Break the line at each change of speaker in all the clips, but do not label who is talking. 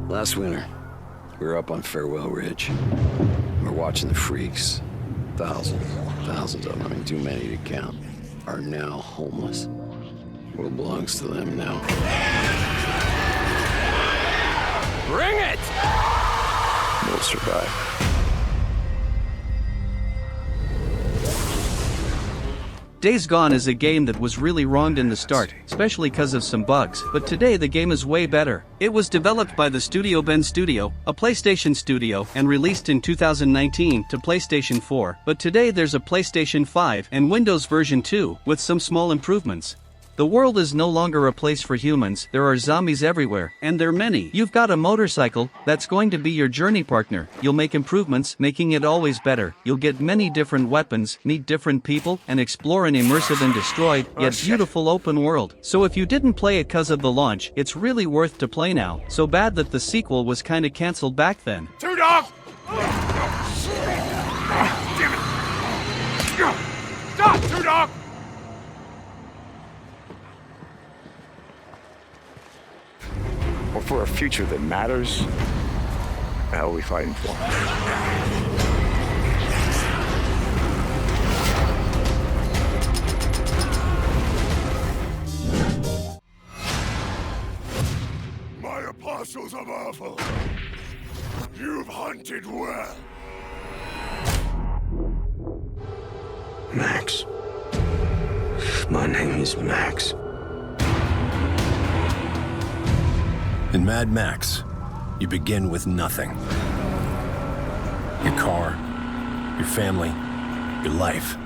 Last winter, we were up on Farewell Ridge. We're watching the freaks. Thousands of them, I mean, too many to count, are now homeless. What belongs to them now?
Bring it!
We'll survive.
Days Gone is a game that was really wronged in the start, especially because of some bugs, but today the game is way better. It was developed by the studio Bend Studio, a PlayStation studio, and released in 2019 to PlayStation 4, but today there's a PlayStation 5 and Windows version 2, with some small improvements. The world is no longer a place for humans, there are zombies everywhere, and they're many. You've got a motorcycle, that's going to be your journey partner. You'll make improvements, making it always better. You'll get many different weapons, meet different people, and explore an immersive and destroyed, yet beautiful open world. So if you didn't play it cause of the launch, it's really worth to play now. So bad that the sequel was kinda cancelled back then.
Two Dog! Damn it! Stop, Two Dog!
Or for a future that matters, the hell are we fighting for?
My apostles of Awful, you've hunted well.
Max. My name is Max.
In Mad Max, you begin with nothing. Your car, your family, your life.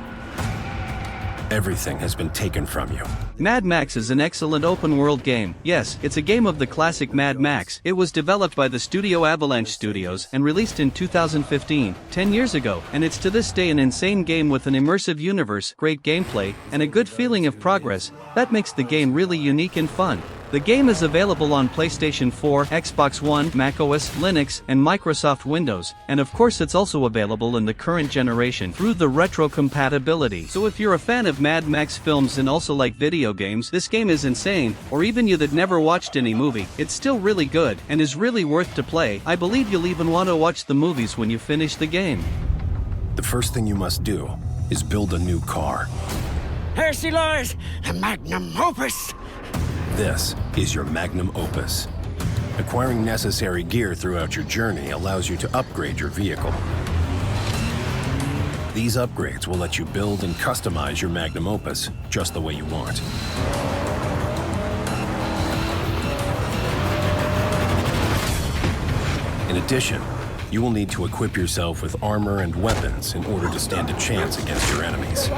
Everything has been taken from you.
Mad Max is an excellent open-world game. Yes, it's a game of the classic Mad Max. It was developed by the studio Avalanche Studios and released in 2015, 10 years ago, and it's to this day an insane game with an immersive universe, great gameplay, and a good feeling of progress. That makes the game really unique and fun. The game is available on PlayStation 4, Xbox One, macOS, Linux, and Microsoft Windows, and of course it's also available in the current generation through the retro compatibility. So if you're a fan of Mad Max films and also like video games, this game is insane, or even you that never watched any movie, it's still really good, and is really worth to play. I believe you'll even want to watch the movies when you finish the game.
The first thing you must do is build a new car.
Here she lies, the magnum opus.
This is your magnum opus. Acquiring necessary gear throughout your journey allows you to upgrade your vehicle. These upgrades will let you build and customize your magnum opus just the way you want. In addition, you will need to equip yourself with armor and weapons in order to stand a chance against your enemies.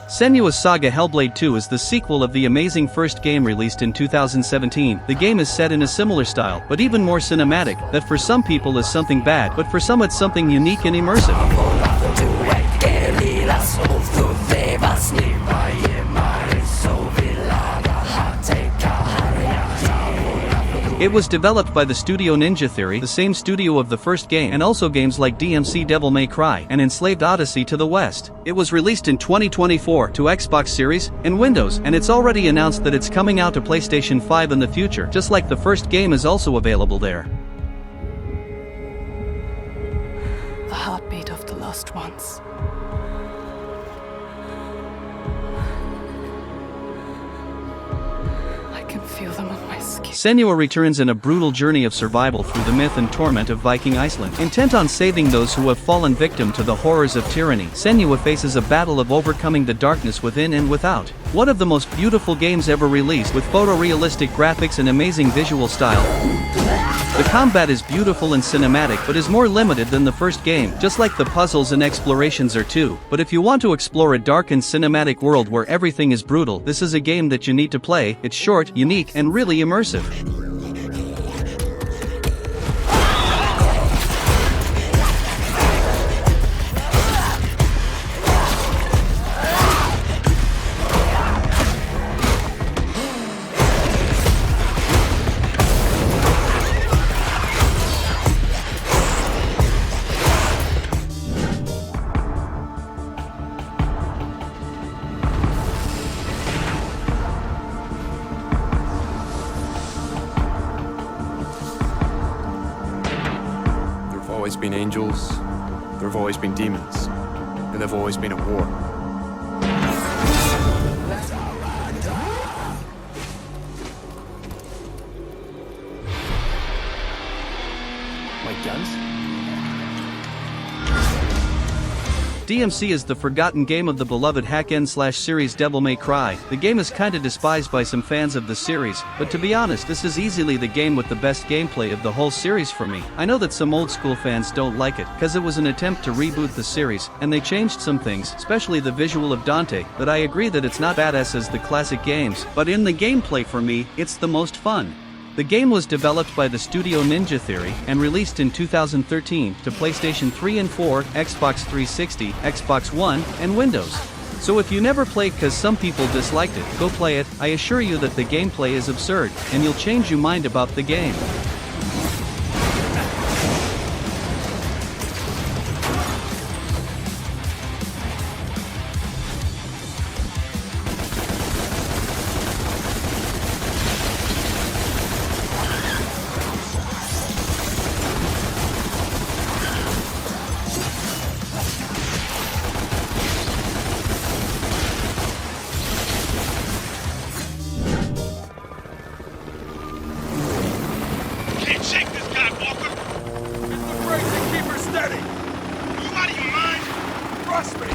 Senua's Saga Hellblade 2 is the sequel of the amazing first game released in 2017. The game is set in a similar style, but even more cinematic, that for some people is something bad, but for some it's something unique and immersive. It was developed by the studio Ninja Theory, the same studio of the first game, and also games like DMC Devil May Cry and Enslaved Odyssey to the West. It was released in 2024 to Xbox Series and Windows, and it's already announced that it's coming out to PlayStation 5 in the future, just like the first game is also available there.
The heartbeat of the lost ones. I can feel them on my skin.
Senua returns in a brutal journey of survival through the myth and torment of Viking Iceland. Intent on saving those who have fallen victim to the horrors of tyranny, Senua faces a battle of overcoming the darkness within and without. One of the most beautiful games ever released, with photorealistic graphics and amazing visual style. The combat is beautiful and cinematic, but is more limited than the first game, just like the puzzles and explorations are too. But if you want to explore a dark and cinematic world where everything is brutal, this is a game that you need to play. It's short, unique, and really immersive.
always been angels, there have always been demons, and there've always been a war.
My guns?
DMC is the forgotten game of the beloved hack-and-slash series Devil May Cry. The game is kinda despised by some fans of the series, but to be honest, this is easily the game with the best gameplay of the whole series for me. I know that some old school fans don't like it, cause it was an attempt to reboot the series, and they changed some things, especially the visual of Dante, but I agree that it's not badass as the classic games, but in the gameplay for me, it's the most fun. The game was developed by the studio Ninja Theory and released in 2013 to PlayStation 3 and 4, Xbox 360, Xbox One, and Windows. So if you never played cause some people disliked it, go play it. I assure you that the gameplay is absurd, and you'll change your mind about the game.
Can't shake this guy, Walker. Brace and keep her steady. You out of your mind? Trust me.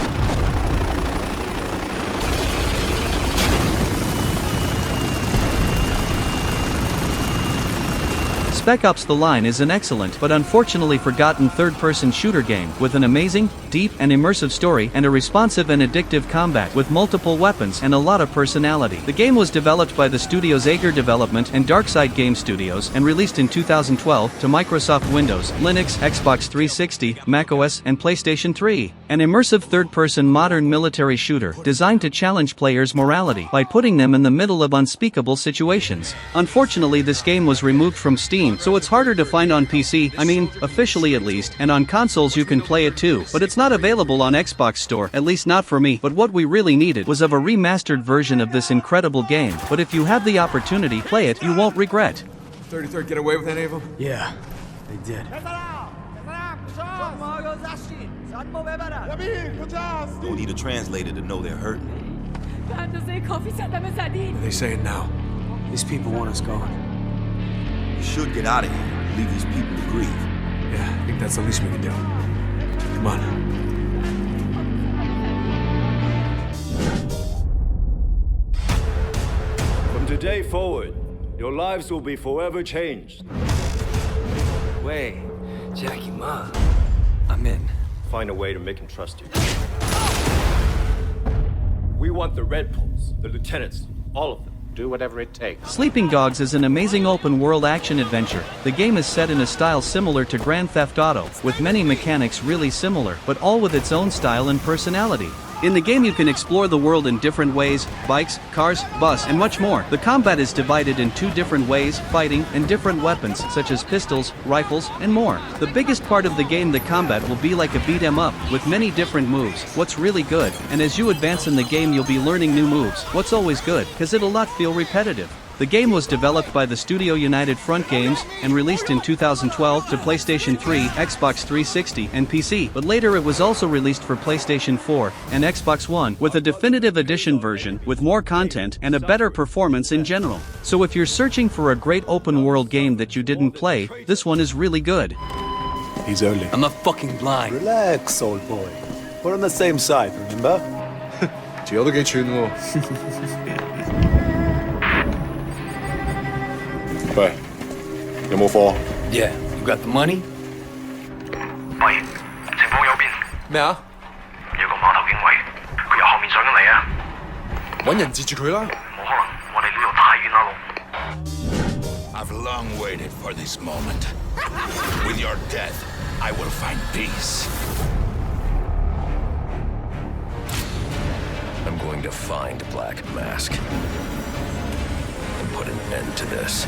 Spec Ops: The Line is an excellent but unfortunately forgotten third-person shooter game with an amazing, deep, and immersive story and a responsive and addictive combat with multiple weapons and a lot of personality. The game was developed by the studios Ager Development and Darkside Game Studios and released in 2012 to Microsoft Windows, Linux, Xbox 360, macOS, and PlayStation 3. An immersive third-person modern military shooter designed to challenge players' morality by putting them in the middle of unspeakable situations. Unfortunately, this game was removed from Steam, so it's harder to find on PC, I mean, officially at least, and on consoles you can play it too, but it's not available on Xbox Store, at least not for me. But what we really needed was of a remastered version of this incredible game, but if you have the opportunity, play it, you won't regret.
33rd get away with any of them?
Yeah, they did.
Don't need a translator to know they're hurting.
What are they saying now?
These people want us gone.
You should get out of here. Leave these people to grieve.
Yeah, I think that's the least we can do. Come on.
From today forward, your lives will be forever changed.
Wait, Jackie Ma, I'm in.
Find a way to make him trust you. We want the Red Poles, the lieutenants, all of them. Do whatever it takes.
Sleeping Dogs is an amazing open-world action-adventure. The game is set in a style similar to Grand Theft Auto, with many mechanics really similar, but all with its own style and personality. In the game you can explore the world in different ways: bikes, cars, bus, and much more. The combat is divided in two different ways: fighting and different weapons such as pistols, rifles, and more. The biggest part of the game, the combat, will be like a beat 'em up, with many different moves. What's really good, and as you advance in the game you'll be learning new moves. What's always good, cause it'll not feel repetitive. The game was developed by the studio United Front Games and released in 2012 to PlayStation 3, Xbox 360, and PC, but later it was also released for PlayStation 4 and Xbox One with a definitive edition version with more content and a better performance in general. So if you're searching for a great open-world game that you didn't play, this one is really good.
He's early.
I'm not fucking blind.
Relax, old boy. We're on the same side, remember?
只有得幾串喎。喂，有冇貨？
Yeah, you got the money?
喂，情況有變，
咩啊？
有個碼頭警衛，佢由後面上緊嚟啊！
揾人截住佢啦！
冇可能，我哋呢度太遠啦，路。I've long waited for this moment. With your death, I will find peace.
I'm going to find Black Mask and put an end to this.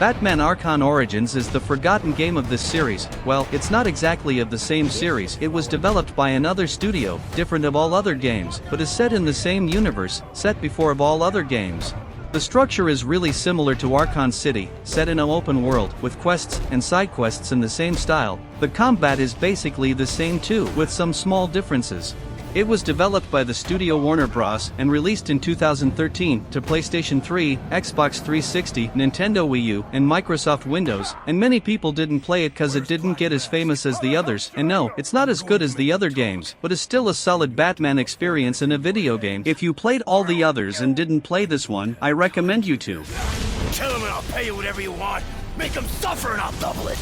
Batman Arkham Origins is the forgotten game of this series. Well, it's not exactly of the same series. It was developed by another studio, different of all other games, but is set in the same universe, set before of all other games. The structure is really similar to Arkham City, set in an open world, with quests and side quests in the same style. The combat is basically the same too, with some small differences. It was developed by the studio Warner Bros. And released in 2013 to PlayStation 3, Xbox 360, Nintendo Wii U, and Microsoft Windows, and many people didn't play it cause it didn't get as famous as the others, and no, it's not as good as the other games, but is still a solid Batman experience in a video game. If you played all the others and didn't play this one, I recommend you to.
Kill him and I'll pay you whatever you want. Make him suffer and I'll double it.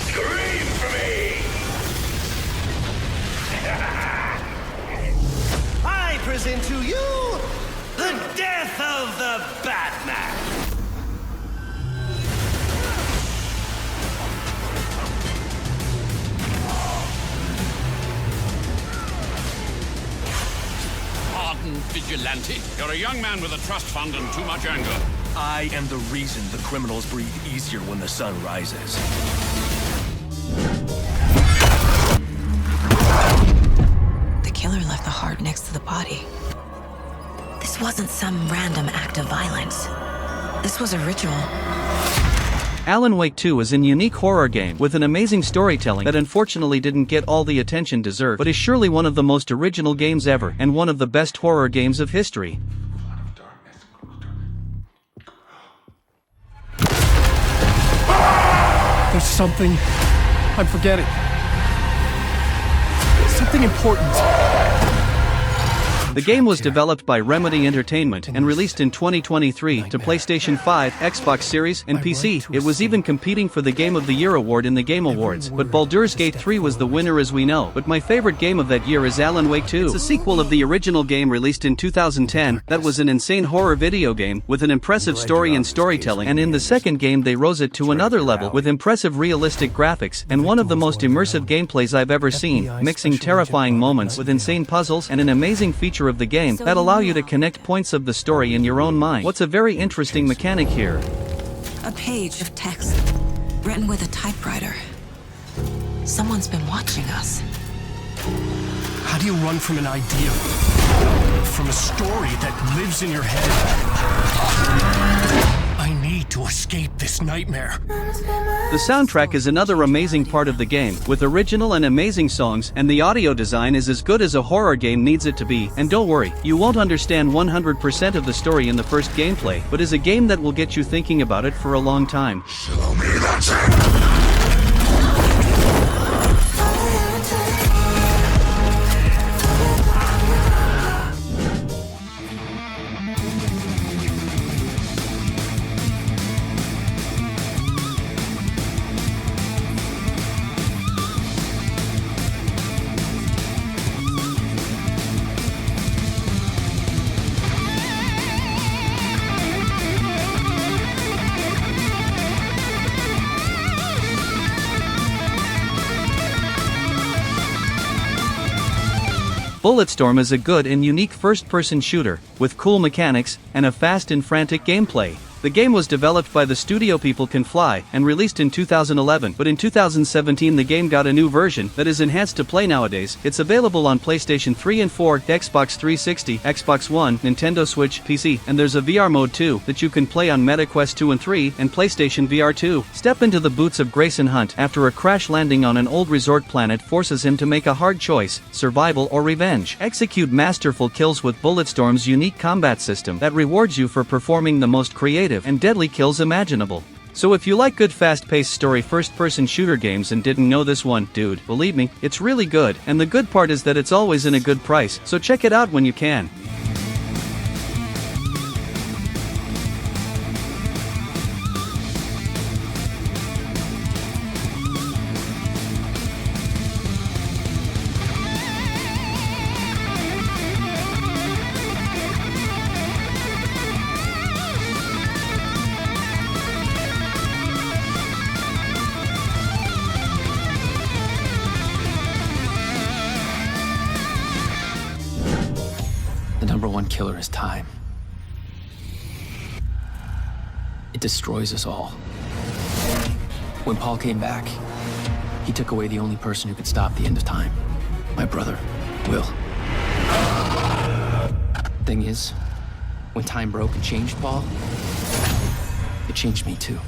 Scream for me!
I present to you the death of the Batman.
Pardon, vigilante. You're a young man with a trust fund and too much anger.
I am the reason the criminals breathe easier when the sun rises.
The killer left the heart next to the body. This wasn't some random act of violence. This was a ritual.
Alan Wake 2 is a unique horror game with an amazing storytelling that unfortunately didn't get all the attention deserved, but is surely one of the most original games ever and one of the best horror games of history.
There's something I'm forgetting. Something important.
The game was developed by Remedy Entertainment and released in 2023 to PlayStation 5, Xbox Series, and PC. It was even competing for the Game of the Year award in the Game Awards, but Baldur's Gate 3 was the winner as we know. But my favorite game of that year is Alan Wake 2. It's a sequel of the original game released in 2010 that was an insane horror video game with an impressive story and storytelling, and in the second game they rose it to another level with impressive realistic graphics and one of the most immersive gameplays I've ever seen, mixing terrifying moments with insane puzzles and an amazing feature of the game that allow you to connect points of the story in your own mind. What's a very interesting mechanic here?
A page of text written with a typewriter. Someone's been watching us.
How do you run from an idea? From a story that lives in your head? I need to escape this nightmare.
The soundtrack is another amazing part of the game, with original and amazing songs, and the audio design is as good as a horror game needs it to be. And don't worry, you won't understand 100% of the story in the first gameplay, but is a game that will get you thinking about it for a long time.
Show me that.
Bulletstorm is a good and unique first-person shooter, with cool mechanics, and a fast and frantic gameplay. The game was developed by the studio People Can Fly, and released in 2011, but in 2017 the game got a new version that is enhanced to play nowadays. It's available on PlayStation 3 and 4, Xbox 360, Xbox One, Nintendo Switch, PC, and there's a VR mode too, that you can play on MetaQuest 2 and 3, and PlayStation VR 2. Step into the boots of Grayson Hunt after a crash landing on an old resort planet forces him to make a hard choice, survival or revenge. Execute masterful kills with Bulletstorm's unique combat system that rewards you for performing the most creative and deadly kills imaginable. So if you like good fast-paced story first-person shooter games and didn't know this one, dude, believe me, it's really good, and the good part is that it's always in a good price, so check it out when you can.
The number one killer is time.
it destroys us all. When Paul came back, he took away the only person who could stop the end of time. My brother, Will. Thing is, when time broke and changed Paul, it changed me too.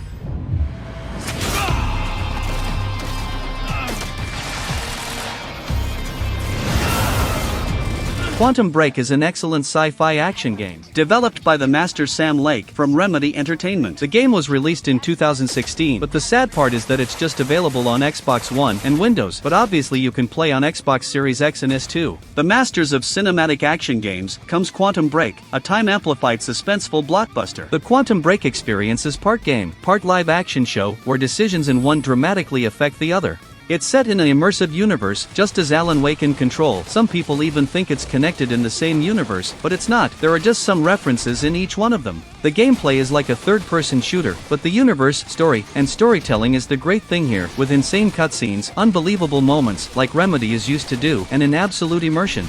Quantum Break is an excellent sci-fi action game, developed by the master Sam Lake from Remedy Entertainment. The game was released in 2016, but the sad part is that it's just available on Xbox One and Windows, but obviously you can play on Xbox Series X and S too. The masters of cinematic action games comes Quantum Break, a time-amplified suspenseful blockbuster. The Quantum Break experience is part game, part live action show, where decisions in one dramatically affect the other. It's set in an immersive universe, just as Alan Wake and Control. Some people even think it's connected in the same universe, but it's not. There are just some references in each one of them. The gameplay is like a third-person shooter, but the universe, story, and storytelling is the great thing here, with insane cutscenes, unbelievable moments, like Remedy is used to do, and an absolute immersion.